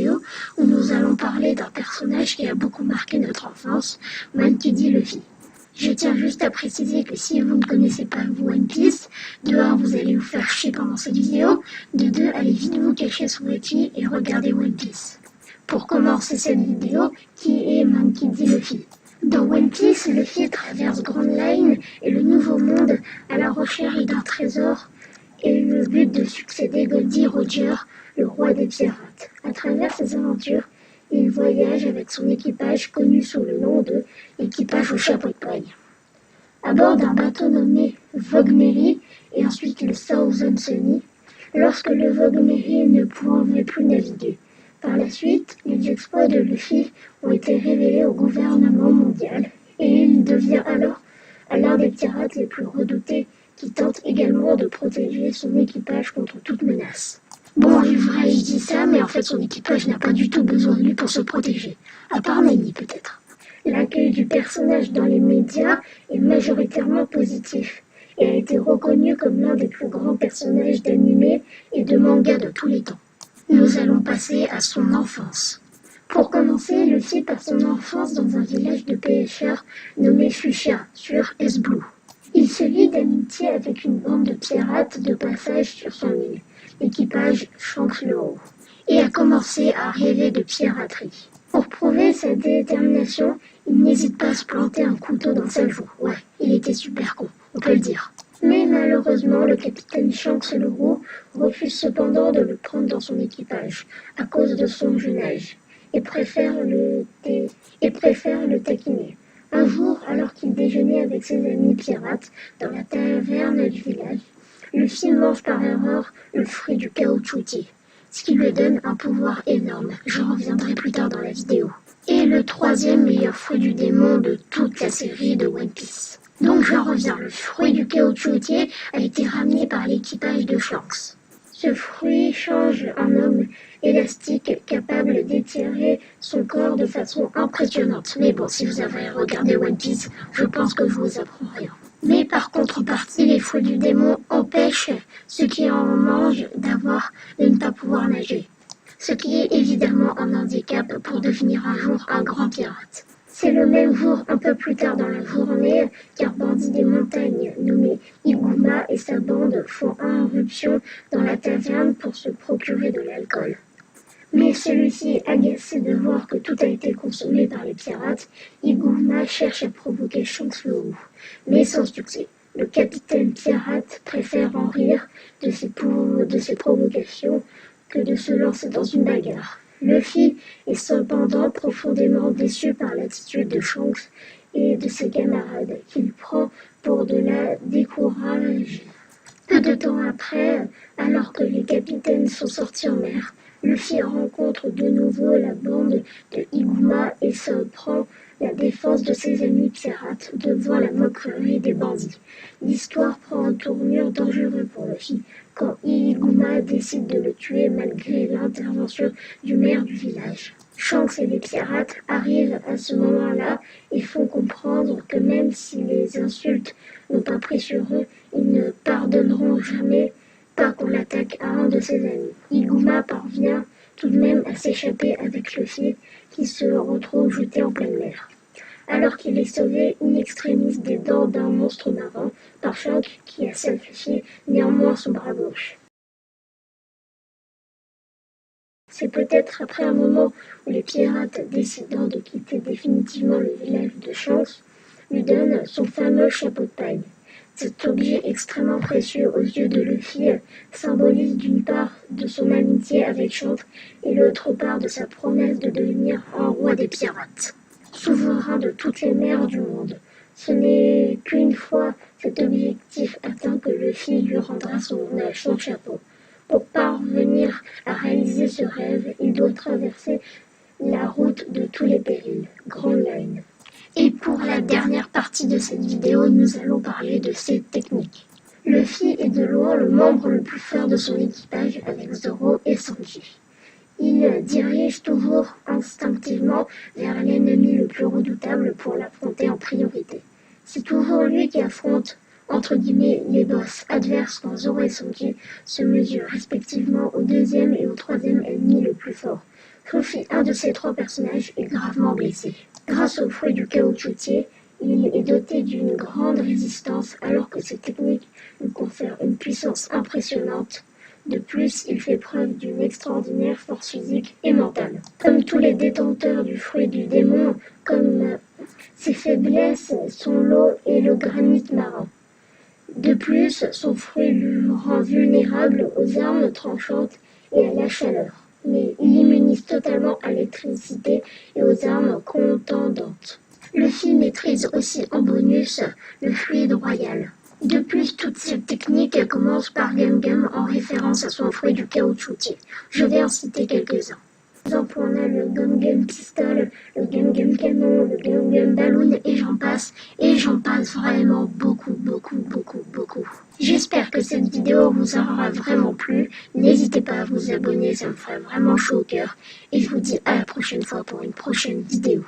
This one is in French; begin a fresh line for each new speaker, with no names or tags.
vidéo où nous allons parler d'un personnage qui a beaucoup marqué notre enfance, Monkey D. Luffy. Je tiens juste à préciser que si vous ne connaissez pas One Piece, de 1, vous allez vous faire chier pendant cette vidéo, de 2, allez vite vous cacher sous votre lit et regardez One Piece. Pour commencer cette vidéo, qui est Monkey D. Luffy? Dans One Piece, Luffy traverse Grand Line et le Nouveau Monde à la recherche d'un trésor et le but de succéder Goldie Roger, le roi des pirates. À travers ses aventures, il voyage avec son équipage connu sous le nom de l'équipage au chapeau de paille. À bord d'un bateau nommé Vogue Mary et ensuite le Thousand Sunny, lorsque le Vogue Mary ne pouvait plus naviguer. Par la suite, les exploits de Luffy ont été révélés au gouvernement mondial et il devient alors l'un des pirates les plus redoutés qui tente également de protéger son équipage contre toute menace. Bon, vrai, je dis ça, mais en fait son équipage n'a pas du tout besoin de lui pour se protéger, à part Nami peut-être. L'accueil du personnage dans les médias est majoritairement positif et a été reconnu comme l'un des plus grands personnages d'anime et de manga de tous les temps. Nous allons passer à son enfance. Pour commencer, Luffy passe son enfance dans un village de pêcheurs nommé Fuchsia, sur S-Blue. Il se lie d'amitié avec une bande de pirates de passage sur son île, l'équipage Shanks le Haut, et a commencé à rêver de piraterie. Pour prouver sa détermination, il n'hésite pas à se planter un couteau dans sa joue. Ouais, il était super con, on peut le dire. Mais malheureusement, le capitaine Shanks le Haut refuse cependant de le prendre dans son équipage, à cause de son jeune âge, et préfère le taquiner. Un jour, alors qu'il déjeunait avec ses amis pirates dans la taverne du village, Luffy mange par erreur le fruit du caoutchouc, ce qui lui donne un pouvoir énorme. Je reviendrai plus tard dans la vidéo. Et le troisième meilleur fruit du démon de toute la série de One Piece. Donc je reviens, le fruit du caoutchouc a été ramené par l'équipage de Shanks. Ce fruit change un homme élastique capable d'étirer son corps de façon impressionnante. Mais bon, si vous avez regardé One Piece, je pense que je vous apprends rien. Mais par contrepartie, les fruits du démon empêchent ceux qui en mangent de ne pas pouvoir nager. Ce qui est évidemment un handicap pour devenir un jour un grand pirate. C'est le même jour, un peu plus tard dans la journée, qu'un bandit des montagnes nommé Iguma et sa bande font irruption dans la taverne pour se procurer de l'alcool. Mais celui-ci, agacé de voir que tout a été consommé par les pirates, Iguma cherche à provoquer Shanks le Haut, mais sans succès. Le capitaine pirate préfère en rire de ses provocations que de se lancer dans une bagarre. Luffy est cependant profondément déçu par l'attitude de Shanks et de ses camarades, qu'il prend pour de la décourage. Peu de temps après, alors que les capitaines sont sortis en mer, Luffy rencontre de nouveau la bande de Iguma et se prend la défense de ses amis pirates devant la moquerie des bandits. L'histoire prend une tournure dangereuse pour Luffy quand Iguma décide de le tuer malgré l'intervention du maire du village. Shanks et les pirates arrivent à ce moment-là et font comprendre que même si les insultes n'ont pas pris sur eux, ils ne pardonneront jamais pas qu'on l'attaque à un de ses amis. Iguma parvient tout de même à s'échapper avec Luffy qui se retrouve jeté en pleine mer. Alors qu'il est sauvé in extremis des dents d'un monstre marin par Shanks qui a sacrifié néanmoins son bras gauche. C'est peut-être après un moment où les pirates, décidant de quitter définitivement le village de Shanks, lui donnent son fameux chapeau de paille. Cet objet extrêmement précieux aux yeux de Luffy symbolise d'une part de son amitié avec Shanks et l'autre part de sa promesse de devenir un roi des pirates, souverain de toutes les mers du monde. Ce n'est qu'une fois cet objectif atteint que Luffy lui rendra son chapeau. Pour parvenir à réaliser ce rêve, il doit traverser la route de tous les périls, Grand Line. Et pour la dernière partie de cette vidéo, nous allons parler de ses techniques. Luffy est de loin le membre le plus fort de son équipage avec Zoro et Sanji. Il dirige toujours instinctivement vers l'ennemi le plus redoutable pour l'affronter en priorité. C'est toujours lui qui affronte, entre guillemets, les boss adverses quand Zoro et Sanji se mesurent respectivement au deuxième et au troisième ennemi le plus fort, Ruffy, un de ces 3 personnages, est gravement blessé. Grâce au fruit du caoutchoutier, il est doté d'une grande résistance alors que ses techniques lui confèrent une puissance impressionnante. De plus, il fait preuve d'une extraordinaire force physique et mentale. Comme tous les détenteurs du fruit du démon, ses faiblesses sont l'eau et le granit marin. De plus, son fruit lui rend vulnérable aux armes tranchantes et à la chaleur, mais il l'immunise totalement à l'électricité et aux armes contendantes. Luffy maîtrise aussi en bonus le fluide royal. De plus, toutes ces techniques commencent par Gum Gum en référence à son fruit du caoutchoutier. Je vais en citer quelques-uns. Par exemple, on a le Gum Gum Pistol, le Gum Gum Canon, le Gum Gum Balloon, et j'en passe vraiment beaucoup. J'espère que cette vidéo vous aura vraiment plu. N'hésitez pas à vous abonner, ça me ferait vraiment chaud au cœur. Et je vous dis à la prochaine fois pour une prochaine vidéo.